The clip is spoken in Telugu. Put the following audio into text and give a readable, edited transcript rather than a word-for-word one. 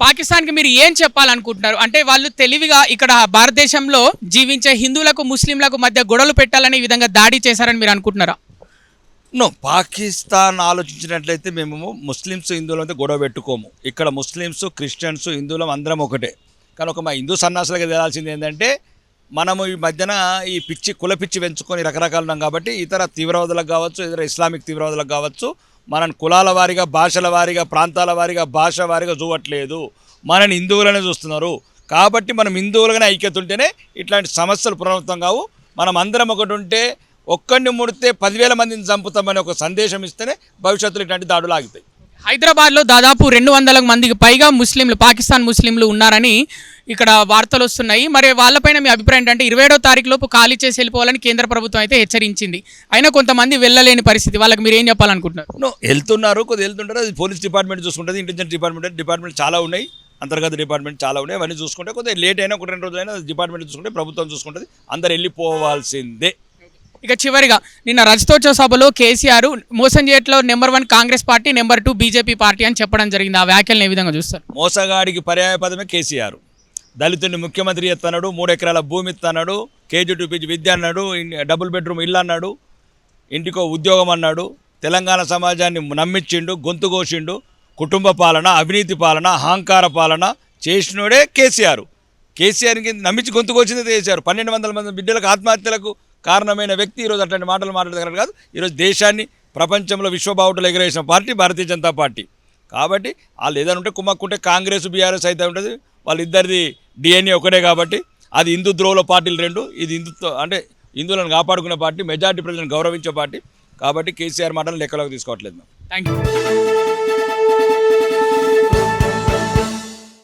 పాకిస్తాన్కి మీరు ఏం చెప్పాలనుకుంటున్నారు? అంటే వాళ్ళు తెలివిగా ఇక్కడ భారతదేశంలో జీవించే హిందువులకు ముస్లింలకు మధ్య గొడవలు పెట్టాలనే విధంగా దాడి చేశారని మీరు అనుకుంటున్నారా? పాకిస్తాన్ ఆలోచించినట్లయితే మేము ముస్లిమ్స్ హిందువులతో గొడవ పెట్టుకోము. ఇక్కడ ముస్లిమ్స్ క్రిస్టియన్స్ హిందువులం అందరం ఒకటే. కానీ మా హిందూ సన్నాసులుగా తెలియాల్సింది ఏంటంటే మనము ఈ మధ్యన ఈ కుల పిచ్చి పెంచుకొని రకరకాలు ఉన్నాం కాబట్టి ఇతర తీవ్రవాదులకు కావచ్చు, ఇతర ఇస్లామిక్ తీవ్రవాదులకు కావచ్చు, మనని కులాల వారీగా, భాషల వారీగా, ప్రాంతాల వారీగా, భాష వారీగా చూడట్లేదు. మనని హిందువులనే చూస్తున్నారు. కాబట్టి మనం హిందువులుగానే ఐక్యత ఉంటేనే ఇట్లాంటి సమస్యలు పునరావృతం కావు. మనం అందరం ఒకటి ఉంటే ఒక్కడిని ముడితే 10,000 మందిని చంపుతామని ఒక సందేశం ఇస్తేనే భవిష్యత్తులో ఇట్లాంటి దాడులు ఆగుతాయి. హైదరాబాద్లో దాదాపు 200 మందికి పైగా ముస్లింలు, పాకిస్తాన్ ముస్లింలు ఉన్నారని ఇక్కడ వార్తలు వస్తున్నాయి. మరి వాళ్ళపైన మీ అభిప్రాయం ఏంటంటే 27వ తారీఖు లోపు ఖాళీ చేసి వెళ్ళిపోవాలని కేంద్ర ప్రభుత్వం అయితే హెచ్చరించింది. అయినా కొంతమంది వెళ్ళలేని పరిస్థితి. వాళ్ళకి మీరు ఏం చెప్పాలనుకుంటున్నారు? వెళ్తున్నారు, కొద్దిగా వెళ్తుంటారు. అది పోలీస్ డిపార్ట్మెంట్ చూసుకుంటుంది, ఇంటెలిజెన్స్ డిపార్ట్మెంట్ చాలా ఉన్నాయి, అంతర్గత డిపార్ట్మెంట్ చాలా ఉన్నాయి. అవన్నీ చూసుకుంటే కొద్దిగా లేట్ అయినా 1-2 రోజులైనా డిపార్ట్మెంట్ చూసుకుంటే ప్రభుత్వం చూసుకుంటుంది. అందరు వెళ్ళిపోవాల్సిందే. ఇక చివరిగా నిన్న రజతోత్సవ సభలో కేసీఆర్ మోసం చేయట్లో number 1 Congress party, number 2 BJP party అని చెప్పడం జరిగింది. ఆ వ్యాఖ్యలను ఏ విధంగా చూస్తారు? మోసగాడికి పర్యాయ పదమే కేసీఆర్. దళితుడిని ముఖ్యమంత్రి ఎత్తన్నాడు, 3 ఎకరాల భూమి ఇస్తున్నాడు, కేజీ టు పీజీ విద్య అన్నాడు, డబుల్ బెడ్రూమ్ ఇల్లు అన్నాడు, ఇంటికో ఉద్యోగం అన్నాడు, తెలంగాణ సమాజాన్ని నమ్మించిండు, గొంతు కోసిండు, కుటుంబ పాలన, అవినీతి పాలన, అహంకార పాలన చేసినోడే కేసీఆర్. కేసీఆర్కి నమ్మించి గొంతు కోసింది కేసీఆర్. 1,200 మంది బిడ్డలకు ఆత్మహత్యలకు కారణమైన వ్యక్తి ఈరోజు అట్లాంటి మాటలు మాట్లాడగలరు కాదు. ఈరోజు దేశాన్ని ప్రపంచంలో విశ్వబావుటలు ఎగరేసిన పార్టీ భారతీయ జనతా పార్టీ. కాబట్టి వాళ్ళు ఏదైనా ఉంటే కుమ్మక్కుంటే కాంగ్రెస్, బీఆర్ఎస్ అయితే ఉంటుంది. వాళ్ళిద్దరిది డిఎన్ఏ ఒకటే. కాబట్టి అది హిందూ ద్రోహుల పార్టీలు 2. ఇది హిందుత్వ అంటే హిందువులను కాపాడుకునే పార్టీ, మెజార్టీ ప్రజలను గౌరవించే పార్టీ. కాబట్టి కేసీఆర్ మాటలు లెక్కలోకి తీసుకోవట్లేదు. Thank you.